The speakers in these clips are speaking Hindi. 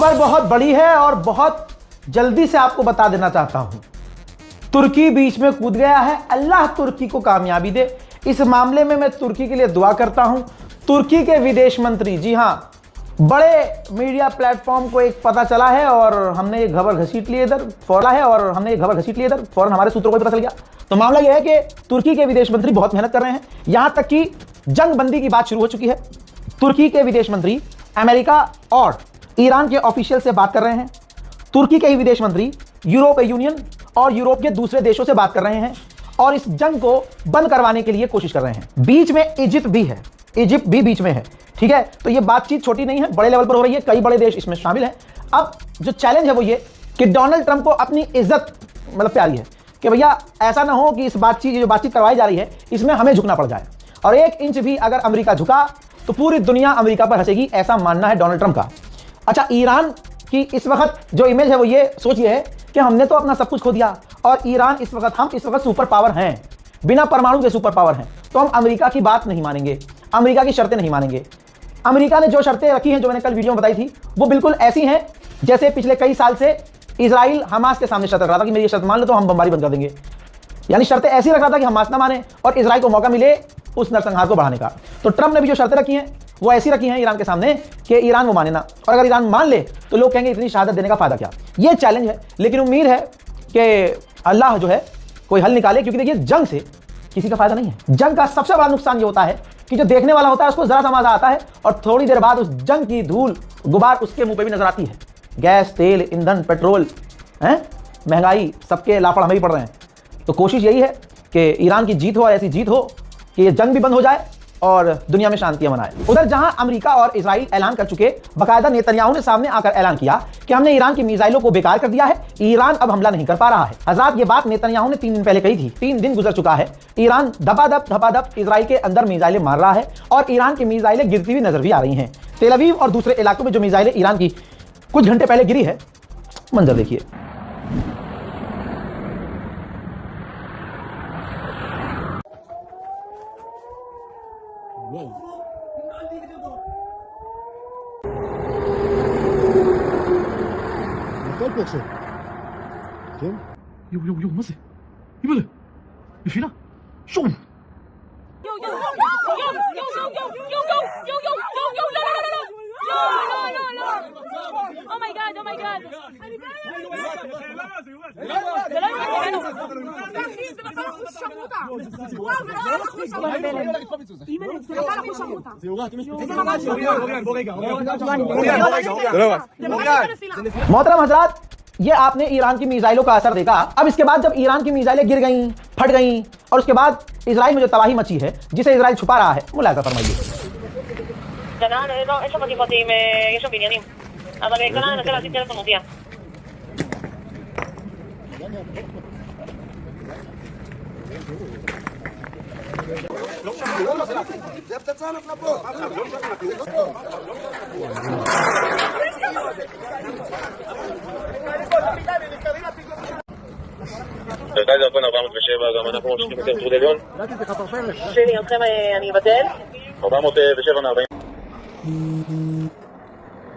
खबर बहुत बड़ी है और बहुत जल्दी से आपको बता देना चाहता हूं। तुर्की बीच में कूद गया है। अल्लाह तुर्की को कामयाबी दे। इस मामले में मैं तुर्की के लिए दुआ करता हूं। तुर्की के विदेश मंत्री, जी हां, बड़े मीडिया प्लेटफॉर्म को एक पता चला है और हमने ये खबर घसीट ली इधर फौरन हमारे सूत्रों को पता चल गया। तो मामला यह है कि तुर्की के विदेश मंत्री बहुत मेहनत कर रहे हैं, यहां तक कि जंग बंदी की बात शुरू हो चुकी है। तुर्की के विदेश मंत्री अमेरिका और ईरान के ऑफिशियल से बात कर रहे हैं। तुर्की के ही विदेश मंत्री यूरोपीय यूनियन और यूरोप के दूसरे देशों से बात कर रहे हैं और इस जंग को बंद करवाने के लिए कोशिश कर रहे हैं। बीच में इजिप्ट भी है, इजिप्ट भी बीच में है, ठीक है। तो ये बातचीत छोटी नहीं है, बड़े लेवल पर हो रही है, कई बड़े देश इसमें शामिल हैं। अब जो चैलेंज है वो ये कि डोनाल्ड ट्रंप को अपनी इज्जत मतलब प्यारी है कि भैया ऐसा ना हो कि इस बातचीत करवाई जा रही है इसमें हमें झुकना पड़ जाए, और 1 इंच भी अगर अमेरिका झुका तो पूरी दुनिया अमेरिका पर हंसेगी, ऐसा मानना है डोनाल्ड ट्रंप का। अच्छा, ईरान की इस वक्त जो इमेज है वो ये सोचिए है कि हमने तो अपना सब कुछ खो दिया और ईरान हम इस वक्त सुपर पावर हैं, बिना परमाणु के सुपर पावर हैं, तो हम अमेरिका की बात नहीं मानेंगे, अमेरिका की शर्तें नहीं मानेंगे। अमेरिका ने जो शर्तें रखी हैं, जो मैंने कल वीडियो में बताई थी, वो बिल्कुल ऐसी हैं जैसे पिछले कई साल से इजराइल हमास के सामने शर्त रख रहा था कि मेरी शर्त मान लो तो हम बमबारी बंद कर देंगे। यानी शर्तें ऐसी रख रहा था कि हमास ना माने और इजराइल को मौका मिले उस नरसंहार को बढ़ाने का। तो ट्रंप ने भी जो शर्तें रखी हैं वो ऐसी रखी हैं ईरान के सामने कि ईरान वो माने ना, और अगर ईरान मान ले तो लोग कहेंगे इतनी शहादत देने का फायदा क्या। ये चैलेंज है, लेकिन उम्मीद है कि अल्लाह जो है कोई हल निकाले, क्योंकि देखिए जंग से किसी का फायदा नहीं है। जंग का सबसे बड़ा नुकसान ये होता है कि जो देखने वाला होता है उसको जरा सा मजा आता है और थोड़ी देर बाद उस जंग की धूल गुबार उसके मुंह पे भी नजर आती है। गैस, तेल, ईंधन, पेट्रोल, महंगाई, सबके लाफड़ हमें ही पड़ रहे हैं। तो कोशिश यही है कि ईरान की जीत हो और ऐसी जीत हो कि ये जंग भी बंद हो जाए और दुनिया में शांति मनाए। उधर जहां अमेरिका और इजराइल ऐलान कर चुके, बकायदा नेतन्याहू ने सामने आकर ऐलान किया कि हमने ईरान की मिसाइलों को बेकार कर दिया है, ईरान अब हमला नहीं कर पा रहा है। हजरात, ये बात नेतन्याहू ने 3 दिन पहले कही थी। 3 दिन गुजर चुका है, ईरान धपाधप इजराइल के अंदर मिसाइलें मार रहा है और ईरान की मिसाइलें गिरती हुई नजर भी आ रही हैं। तेल अवीव और दूसरे इलाकों में जो मिसाइलें ईरान की कुछ घंटे पहले गिरी है, मंजर देखिए। Yo, was it? Himmel! Wie viel? Schon! Oh my god! मोहतरम हजरात, ये आपने ईरान की मिसाइलों का असर देखा। अब इसके बाद जब ईरान की मिसाइलें गिर गईं, फट गईं और उसके बाद इजराइल में जो तबाही मची है, जिसे इजराइल छुपा रहा है, मुलाहिजा फरमाइए। מרכז ירקון 407, גם אנחנו ממשיכים יותר צור עליון. שלי, אתכם אני אבטל. 407 40.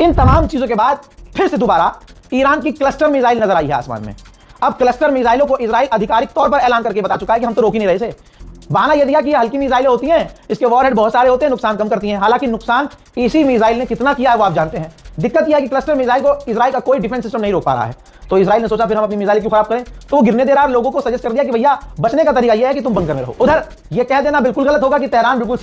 इन तमाम चीजों के बाद फिर से दोबारा ईरान की क्लस्टर मिसाइल नजर आई है आसमान में। अब क्लस्टर मिसाइलों को इजराइल आधिकारिक तौर पर ऐलान करके बता चुका है कि हम तो रोक ही नहीं रहे इसे। बहाना यह दिया कि हल्की मिसाइलें होती हैं, इसके वॉरहेड बहुत सारे होते हैं, नुकसान कम करती हैं। हालांकि नुकसान इसी मिसाइल ने कितना किया है वो आप जानते हैं। दिक्कत यह है कि क्लस्टर मिसाइल को इजराइल का कोई डिफेंस सिस्टम नहीं रोक पा रहा है। तो इजराइल ने सोचा फिर हम अपनी मिसाइल क्यों खराब करें, तो वो गिरने दे रहा है। लोगों को सजेस्ट कर दिया कि भैया बचने का तरीका यह है कि तुम बंकर में रहो। उधर यह कह देना बिल्कुल गलत होगा कि तेहरान बिल्कुल